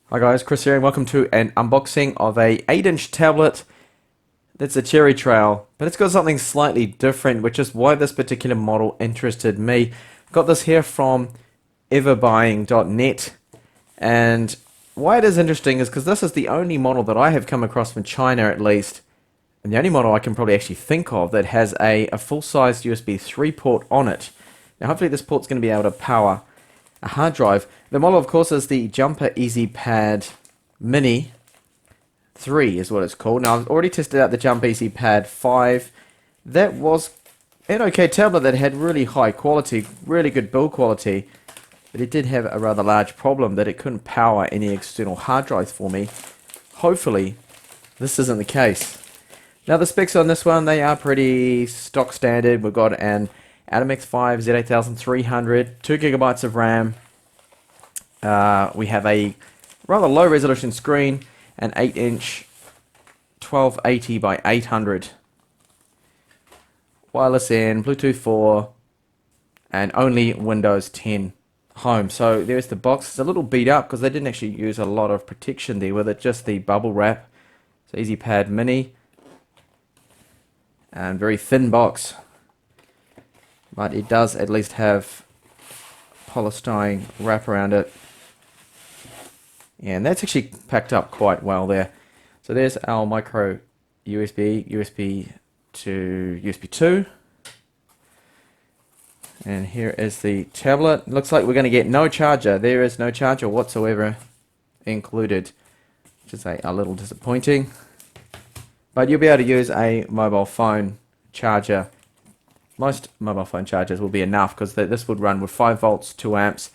Hi guys, Chris here and welcome to an unboxing of a 8-inch tablet that's a Cherry Trail, but it's got something slightly different, which is why this particular model interested me. Got this here from everbuying.net, and why it is interesting is because this is the only model that I have come across from China at least, and the only model I can probably actually think of that has a full-size USB 3 port on it. Now hopefully this port's going to be able to power a hard drive. The model, of course, is the Jumper EZPad Mini3 is what it's called. Now, I've already tested out the Jumper EZPad 5. That was an okay tablet that had really high quality, really good build quality, but it did have a rather large problem that it couldn't power any external hard drives for me. Hopefully, this isn't the case. Now, the specs on this one, they are pretty stock standard. We've got an Atom X5 Z8300, 2 gigabytes of RAM. We have a rather low resolution screen, an 8-inch 1280 by 800. Wireless in, Bluetooth 4, and only Windows 10 Home. So there's the box. It's a little beat up because they didn't actually use a lot of protection there with it, just the bubble wrap. So EZPad Mini, and very thin box. But it does at least have polystyrene wrap around it. And that's actually packed up quite well there. So there's our micro USB to USB 2. And here is the tablet. Looks like we're going to get no charger. There is no charger whatsoever included, which is a little disappointing. But you'll be able to use a mobile phone charger. Most mobile phone chargers will be enough because this would run with 5 volts, 2 amps.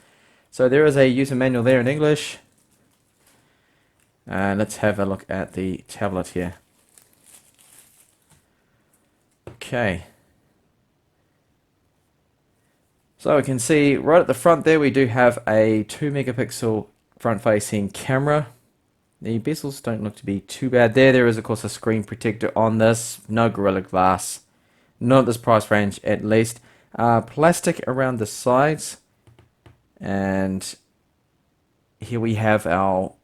So there is a user manual there in English. Let's have a look at the tablet here. Okay. So we can see right at the front there we do have a 2 megapixel front facing camera. The bezels don't look to be too bad there. There is of course a screen protector on this. No Gorilla Glass. Not at this price range at least. Plastic around the sides. And here we have our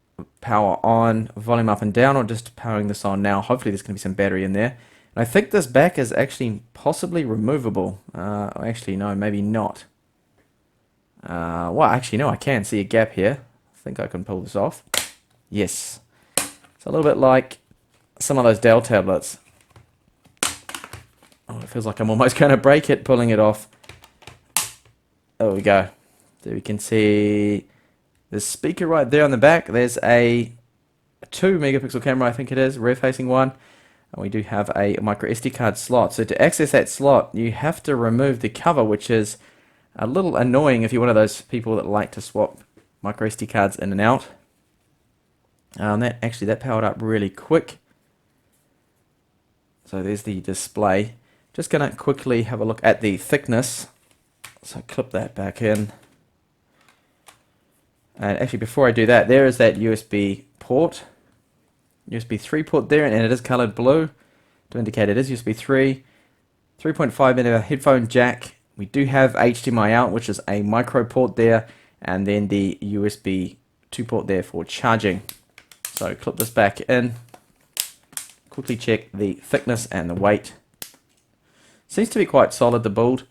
power on, volume up and down, or just powering this on now. Hopefully there's going to be some battery in there. And I think this back is actually possibly removable. Actually no, maybe not. Well, actually no, I can see a gap here. I think I can pull this off. Yes. It's a little bit like some of those Dell tablets. Oh, it feels like I'm almost going to break it pulling it off. There we go. There we can see the speaker right there on the back. There's a 2 megapixel camera, I think it is, rear facing one. And we do have a micro SD card slot. So to access that slot, you have to remove the cover, which is a little annoying if you're one of those people that like to swap micro SD cards in and out. That powered up really quick. So there's the display. Just going to quickly have a look at the thickness. So clip that back in. And actually before I do that, there is that USB port. USB 3 port there, and it is colored blue to indicate it is USB 3. 3.5mm headphone jack. We do have HDMI out, which is a micro port there, and then the USB 2 port there for charging. So clip this back in. Quickly check the thickness and the weight. Seems to be quite solid, the build.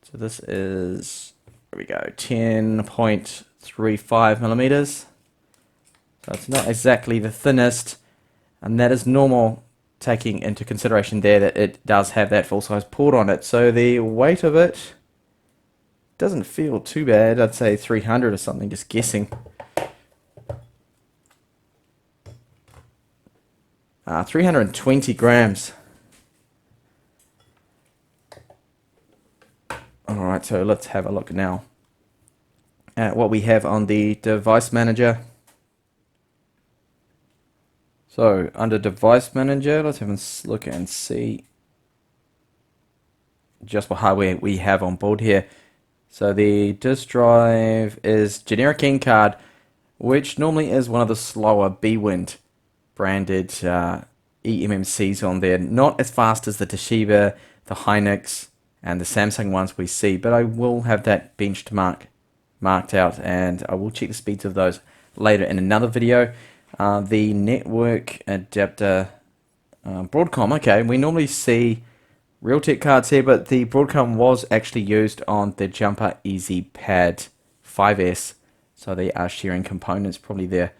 So this is, there we go, 10.35 millimeters. So it's not exactly the thinnest, and that is normal, taking into consideration there that it does have that full-size port on it. So the weight of it doesn't feel too bad. I'd say 300 or something, just guessing. 320 grams. Alright, so let's have a look now at what we have on the device manager. So under device manager, let's have a look and see just what hardware we have on board here. So the disk drive is generic N card, which normally is one of the slower Bwind branded eMMCs on there. Not as fast as the Toshiba, the Hynix, and the Samsung ones we see, but I will have that benchmark marked out, and I will check the speeds of those later in another video. The network adapter Broadcom, okay, we normally see Realtek cards here, but the Broadcom was actually used on the Jumper EZPad 5S, so they are sharing components probably there.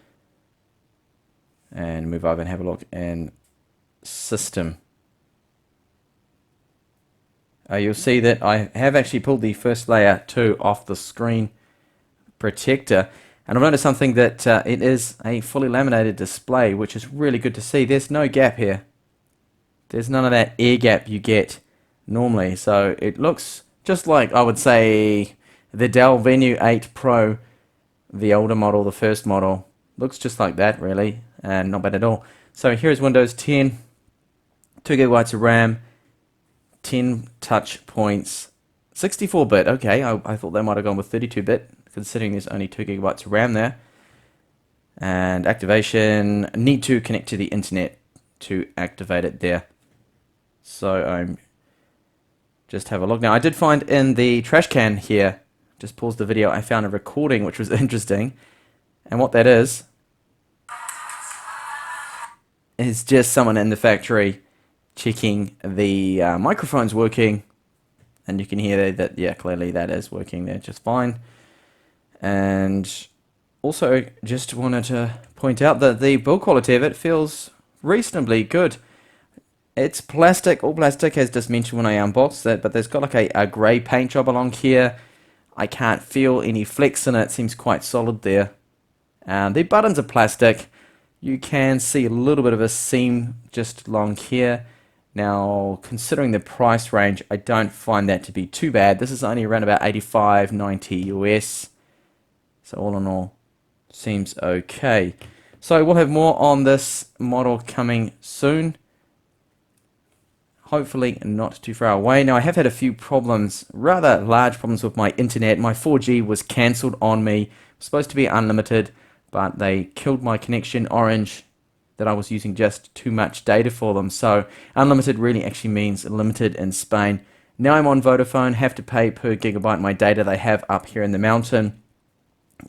And move over and have a look in system. You'll see that I have actually pulled the first layer 2 off the screen protector, and I've noticed something that it is a fully laminated display, which is really good to see. There's no gap here. There's none of that air gap you get normally, so it looks just like, I would say, the Dell Venue 8 Pro, the older model, the first model. Looks just like that, really, and not bad at all. So here's Windows 10, 2 gigabytes of RAM, 10 touch points, 64-bit. Okay, I thought they might have gone with 32-bit, considering there's only 2 gigabytes of RAM there. And activation, need to connect to the internet to activate it there. So I'm just have a look now. I did find in the trash can here, just pause the video, I found a recording which was interesting. And what that is just someone in the factory checking the microphone's working, and you can hear that, yeah, clearly that is working there just fine. And also just wanted to point out that the build quality of it feels reasonably good. It's plastic, all plastic, as just mentioned when I unboxed it, but there's got like a grey paint job along here. I can't feel any flex in it, seems quite solid there. The buttons are plastic. You can see a little bit of a seam just along here. Now, considering the price range, I don't find that to be too bad. This is only around about 85, 90 US. So all in all, seems okay. So we'll have more on this model coming soon. Hopefully not too far away. Now, I have had a few problems, rather large problems with my internet. My 4G was cancelled on me. It was supposed to be unlimited, but they killed my connection. Orange, that I was using just too much data for them. So unlimited really actually means limited in Spain. Now I'm on Vodafone, have to pay per gigabyte my data they have up here in the mountain.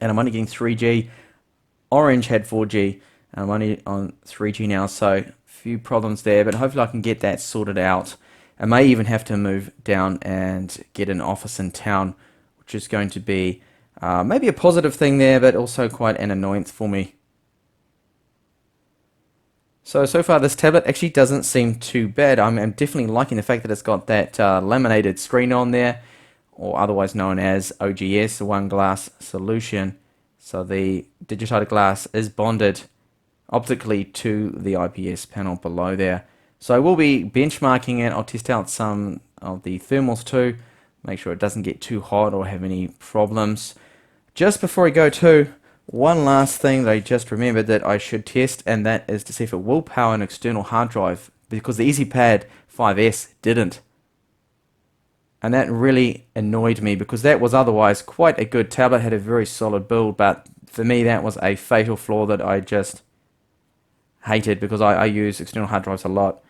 And I'm only getting 3G. Orange had 4G, and I'm only on 3G now, so few problems there, but hopefully I can get that sorted out. I may even have to move down and get an office in town, which is going to be maybe a positive thing there, but also quite an annoyance for me. So far this tablet actually doesn't seem too bad. I'm definitely liking the fact that it's got that laminated screen on there, or otherwise known as OGS, one glass solution. So the digitized glass is bonded optically to the IPS panel below there. So we'll be benchmarking it. I'll test out some of the thermals too, make sure it doesn't get too hot or have any problems. Just before I go to, one last thing that I just remembered that I should test, and that is to see if it will power an external hard drive, because the EZPad 5S didn't. And that really annoyed me, because that was otherwise quite a good tablet, had a very solid build, but for me that was a fatal flaw that I just hated, because I use external hard drives a lot.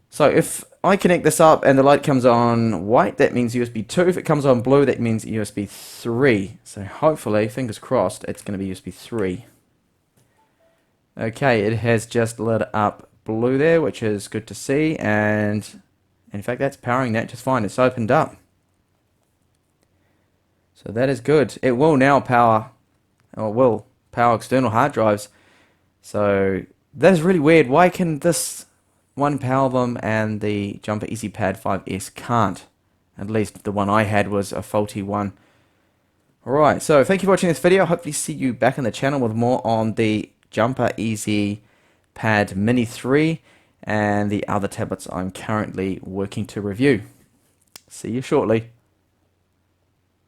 So if I connect this up and the light comes on white, that means USB 2. If it comes on blue, that means USB 3. So hopefully, fingers crossed, it's going to be USB 3. Okay, it has just lit up blue there, which is good to see, and in fact that's powering that just fine. It's opened up. So that is good. It will now power, or will power external hard drives. So that is really weird. Why can this one power them and the Jumper EZPad 5S can't? At least the one I had was a faulty one. Alright, so thank you for watching this video. Hopefully see you back on the channel with more on the Jumper EZPad Mini3 and the other tablets I'm currently working to review. See you shortly.